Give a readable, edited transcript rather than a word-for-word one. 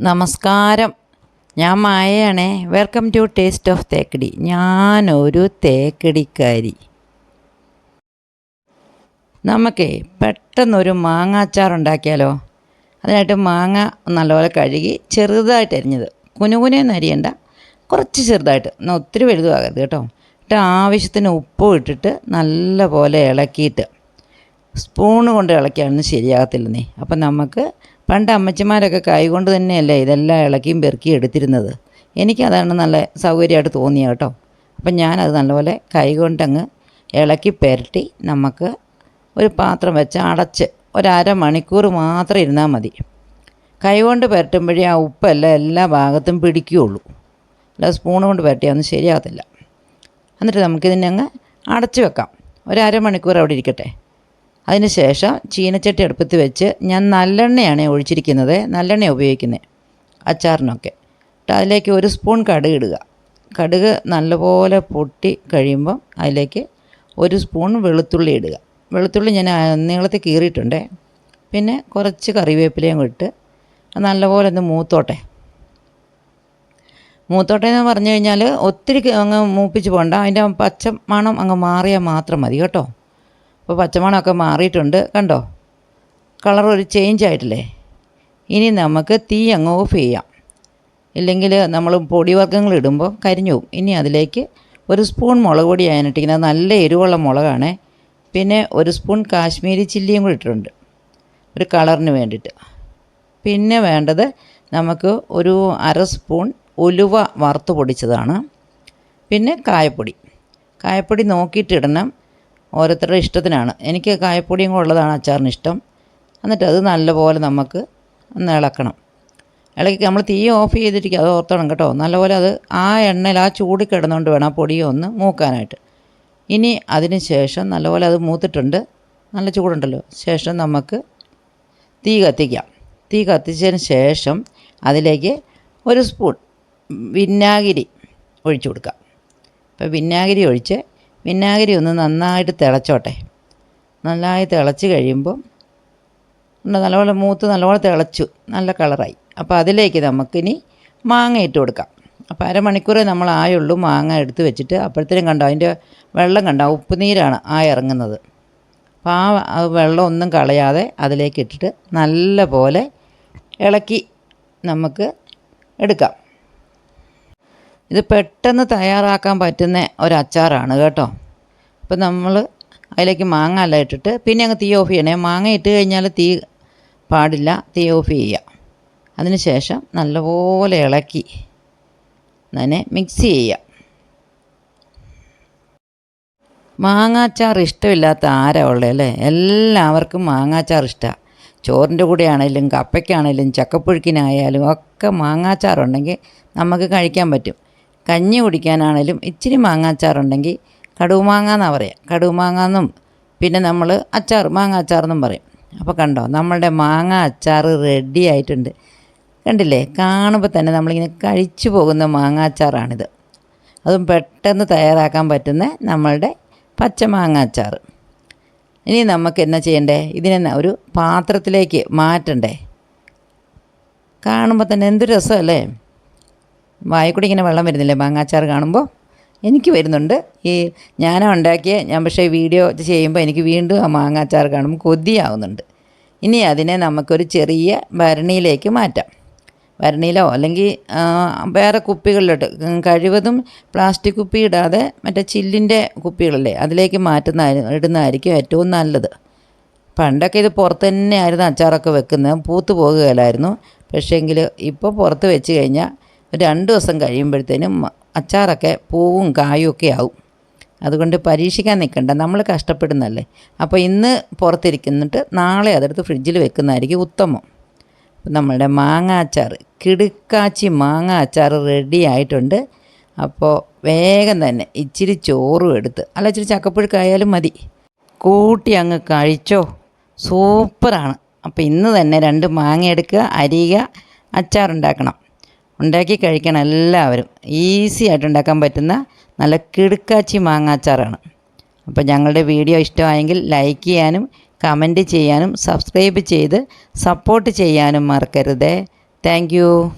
നമസ്കാരം, ഞാൻ മായയാണേ. Welcome to taste of Thekkady. ഞാനൊരു തേക്കടിക്കാരി. നമുക്കേ പെട്ടെന്നൊരു മാങ്ങാച്ചാർ ഉണ്ടാക്കിയാലോ? അതിനായിട്ട് മാങ്ങ നല്ലപോലെ കഴുകി ചെറുതായിട്ട് അരിഞ്ഞത്, കുനുകുനെയൊന്നും അരിയണ്ട, കുറച്ച് ചെറുതായിട്ട്, എന്നാൽ ഒത്തിരി വലുതുമാകരുത് കേട്ടോ. എന്നിട്ട് ആവശ്യത്തിന് ഉപ്പും ഇട്ടിട്ട് നല്ലപോലെ ഇളക്കിയിട്ട്, സ്പൂണ് കൊണ്ട് ഇളക്കിയാലൊന്നും ശരിയാകത്തില്ലെന്നേ. അപ്പം നമുക്ക് പണ്ട് അമ്മച്ചിമാരൊക്കെ കൈകൊണ്ട് തന്നെയല്ലേ ഇതെല്ലാം ഇളക്കിയും പെറുക്കിയും എടുത്തിരുന്നത്. എനിക്കതാണ് നല്ല സൗകര്യമായിട്ട് തോന്നിയത് കേട്ടോ. അപ്പം ഞാനത് നല്ലപോലെ കൈകൊണ്ടങ്ങ് ഇളക്കി പുരട്ടി നമുക്ക് ഒരു പാത്രം വെച്ച് അടച്ച് ഒരമണിക്കൂർ മാത്രം ഇരുന്നാൽ മതി. കൈകൊണ്ട് പുരട്ടുമ്പോഴേ ആ ഉപ്പെല്ലാം എല്ലാ ഭാഗത്തും പിടിക്കുകയുള്ളൂ. അല്ല സ്പൂൺ കൊണ്ട് പുരട്ടിയൊന്നും ശരിയാകത്തില്ല. എന്നിട്ട് നമുക്കിതിനെ അങ്ങ് അടച്ച് വെക്കാം. ഒരമണിക്കൂർ അവിടെ ഇരിക്കട്ടെ. അതിന് ശേഷം ചീനച്ചട്ടി അടുപ്പത്ത് വെച്ച് ഞാൻ നല്ലെണ്ണയാണ് ഒഴിച്ചിരിക്കുന്നത്. നല്ലെണ്ണ ഉപയോഗിക്കുന്നത് അച്ചാറിനൊക്കെ. എന്നിട്ട് അതിലേക്ക് ഒരു സ്പൂൺ കടുക് ഇടുക. കടുക് നല്ലപോലെ പൊട്ടി കഴിയുമ്പം അതിലേക്ക് ഒരു സ്പൂൺ വെളുത്തുള്ളി ഇടുക. വെളുത്തുള്ളി ഞാൻ നീളത്തിൽ കീറിയിട്ടുണ്ട്. പിന്നെ കുറച്ച് കറിവേപ്പിലയും ഇട്ട് നല്ലപോലെ ഒന്ന് മൂത്തോട്ടെ എന്ന് പറഞ്ഞു കഴിഞ്ഞാൽ ഒത്തിരി അങ്ങ് മൂപ്പിച്ച് പോകണ്ട. അതിൻ്റെ പച്ച മണം അങ്ങ് മാറിയാൽ മാത്രം മതി കേട്ടോ. അപ്പോൾ പച്ചമണമൊക്കെ മാറിയിട്ടുണ്ട്, കണ്ടോ? കളർ ഒരു ചേഞ്ച് ആയിട്ടില്ലേ? ഇനി നമുക്ക് തീ അങ്ങ് ഓഫ് ചെയ്യാം. ഇല്ലെങ്കിൽ നമ്മൾ പൊടി വർഗ്ഗങ്ങൾ ഇടുമ്പോൾ കരിഞ്ഞു പോകും. ഇനി അതിലേക്ക് ഒരു സ്പൂൺ മുളക് പൊടി അതിനിട്ടിരിക്കുന്നത് നല്ല എരിവുള്ള മുളകാണ്. പിന്നെ ഒരു സ്പൂൺ കാശ്മീരി ചില്ലിയും കൂടി ഇട്ടിട്ടുണ്ട് ഒരു കളറിന് വേണ്ടിയിട്ട്. പിന്നെ വേണ്ടത് നമുക്ക് ഒരു സ്പൂൺ ഉലുവ വറുത്ത് പൊടിച്ചതാണ്. പിന്നെ കായപ്പൊടി നോക്കിയിട്ടിടണം, ഓരോരുത്തരുടെ ഇഷ്ടത്തിനാണ്. എനിക്ക് കായപ്പൊടിയും കൂടെ ഉള്ളതാണ് അച്ചാറിന് ഇഷ്ടം. എന്നിട്ട് അത് നല്ലപോലെ നമുക്ക് ഒന്ന് ഇളക്കണം. ഇളക്കി നമ്മൾ തീ ഓഫ് ചെയ്തിരിക്കുക, അത് ഓർത്തോണം കേട്ടോ. നല്ലപോലെ അത് ആ എണ്ണയിൽ ആ ചൂടി കിടന്നുകൊണ്ട് വേണം ആ പൊടിയെ ഒന്ന് മൂക്കാനായിട്ട്. ഇനി അതിന് ശേഷം നല്ലപോലെ അത് മൂത്തിട്ടുണ്ട്, നല്ല ചൂടുണ്ടല്ലോ. ശേഷം നമുക്ക് തീ കത്തിക്കാം. തീ കത്തിച്ചതിന് ശേഷം അതിലേക്ക് ഒരു സ്പൂൺ വിനാഗിരി ഒഴിച്ചു കൊടുക്കാം. അപ്പോൾ വിനാഗിരി ഒന്ന് നന്നായിട്ട് തിളച്ചോട്ടെ. നന്നായി തിളച്ച് കഴിയുമ്പം നല്ലപോലെ മൂത്ത് നല്ലപോലെ തിളച്ചു, നല്ല കളറായി. അപ്പോൾ അതിലേക്ക് നമുക്കിനി മാങ്ങ ഇട്ട് കൊടുക്കാം. അപ്പോൾ അരമണിക്കൂറേ നമ്മൾ ആയുള്ളൂ മാങ്ങ എടുത്ത് വെച്ചിട്ട്. അപ്പോഴത്തേനും കണ്ടോ അതിൻ്റെ വെള്ളം കണ്ടോ, ഉപ്പുനീരാണ് ഇറങ്ങുന്നത്. അപ്പോൾ ആ വെള്ളം ഒന്നും കളയാതെ അതിലേക്ക് ഇട്ടിട്ട് നല്ല പോലെ ഇളക്കി നമുക്ക് എടുക്കാം. ഇത് പെട്ടെന്ന് തയ്യാറാക്കാൻ പറ്റുന്ന ഒരച്ചാറാണ് കേട്ടോ. അപ്പോൾ നമ്മൾ അതിലേക്ക് മാങ്ങ എല്ലാം ഇട്ടിട്ട് പിന്നെ അങ്ങ് തീ ഓഫ് ചെയ്യണേ. മാങ്ങ ഇട്ട് കഴിഞ്ഞാൽ തീ പാടില്ല, തീ ഓഫ് ചെയ്യുക. അതിന് ശേഷം നല്ലപോലെ ഇളക്കി അതിനെ മിക്സ് ചെയ്യുക. മാങ്ങാച്ചാർ ഇഷ്ടമില്ലാത്ത ആരാ ഉള്ളത് അല്ലേ? എല്ലാവർക്കും മാങ്ങാച്ചാർ ഇഷ്ടമാണ്. ചോറിൻ്റെ കൂടെ ആണെങ്കിലും കപ്പയ്ക്കാണെങ്കിലും ചക്കപ്പുഴുക്കിനായാലും ഒക്കെ മാങ്ങാച്ചാറുണ്ടെങ്കിൽ നമുക്ക് കഴിക്കാൻ പറ്റും. കഞ്ഞി കുടിക്കാനാണെങ്കിലും ഇച്ചിരി മാങ്ങാച്ചാറുണ്ടെങ്കിൽ കടുമാങ്ങ എന്നാണ് പറയുക. കടുമാങ്ങാന്നും പിന്നെ നമ്മൾ മാങ്ങ അച്ചാറെന്നും പറയും. അപ്പോൾ കണ്ടോ നമ്മളുടെ മാങ്ങ അച്ചാർ റെഡി ആയിട്ടുണ്ട്. കണ്ടില്ലേ? കാണുമ്പോൾ തന്നെ നമ്മളിങ്ങനെ കഴിച്ചു പോകുന്ന മാങ്ങ അച്ചാറാണിത്. അതും പെട്ടെന്ന് തയ്യാറാക്കാൻ പറ്റുന്ന നമ്മളുടെ പച്ചമാങ്ങ അച്ചാർ. ഇനി നമുക്ക് എന്നാ ചെയ്യണ്ടേ? ഇതിനെ ഒരു പാത്രത്തിലേക്ക് മാറ്റണ്ടേ? കാണുമ്പോൾ തന്നെ എന്ത് രസമല്ലേ? വായിക്കൂടി ഇങ്ങനെ വെള്ളം വരുന്നില്ലേ മാങ്ങാച്ചാർ കാണുമ്പോൾ? എനിക്ക് വരുന്നുണ്ട്. ഞാനാ ഉണ്ടാക്കിയ ഞാൻ പക്ഷേ വീഡിയോ ചെയ്യുമ്പോൾ എനിക്ക് വീണ്ടും ആ മാങ്ങാച്ചാർ കാണുമ്പോൾ കൊതിയാവുന്നുണ്ട്. ഇനി അതിനെ നമുക്കൊരു ചെറിയ ഭരണിയിലേക്ക് മാറ്റാം. ഭരണിയിലോ അല്ലെങ്കിൽ വേറെ കുപ്പികളിലോട്ട്, കഴിവതും പ്ലാസ്റ്റിക് കുപ്പി ഇടാതെ മറ്റേ ചില്ലിൻ്റെ കുപ്പികളല്ലേ അതിലേക്ക് ഇടുന്നതായിരിക്കും ഏറ്റവും നല്ലത്. പണ്ടൊക്കെ ഇത് പുറത്ത് തന്നെയായിരുന്നു അച്ചാറൊക്കെ വെക്കുന്നത്, പൂത്ത് പോകുകയില്ലായിരുന്നു. പക്ഷേങ്കിൽ ഇപ്പോൾ പുറത്ത് വെച്ച് കഴിഞ്ഞാൽ ഒരു 2 ദിവസം കഴിയുമ്പോഴത്തേനും അച്ചാറൊക്കെ പൂവും കായും ഒക്കെ ആവും. അതുകൊണ്ട് പരീക്ഷിക്കാൻ നിൽക്കണ്ട, നമ്മൾ കഷ്ടപ്പെടുന്നല്ലേ. അപ്പോൾ ഇന്ന് പുറത്തിരിക്കുന്നിട്ട് നാളെ അതെടുത്ത് ഫ്രിഡ്ജിൽ വെക്കുന്നതായിരിക്കും ഉത്തമം. നമ്മളുടെ മാങ്ങ അച്ചാർ, കിടുക്കാച്ചി മാങ്ങ അച്ചാർ റെഡി ആയിട്ടുണ്ട്. അപ്പോൾ വേഗം തന്നെ ഇച്ചിരി ചോറും എടുത്ത്, അല്ല ഇച്ചിരി ചക്കപ്പുഴുക്കായാലും മതി, കൂട്ടി അങ്ങ് കഴിച്ചോ. സൂപ്പറാണ്. അപ്പോൾ ഇന്ന് തന്നെ 2 മാങ്ങ എടുക്കുക, അരിയുക, അച്ചാറുണ്ടാക്കണം, ഉണ്ടാക്കി കഴിക്കണം എല്ലാവരും. ഈസി ആയിട്ട് ഉണ്ടാക്കാൻ പറ്റുന്ന നല്ല കിടുക്കാച്ചി മാങ്ങ അച്ചാറാണ്. അപ്പോൾ ഞങ്ങളുടെ വീഡിയോ ഇഷ്ടമായെങ്കിൽ ലൈക്ക് ചെയ്യാനും കമൻറ്റ് ചെയ്യാനും സബ്സ്ക്രൈബ് ചെയ്ത് സപ്പോർട്ട് ചെയ്യാനും മറക്കരുതേ. Thank you.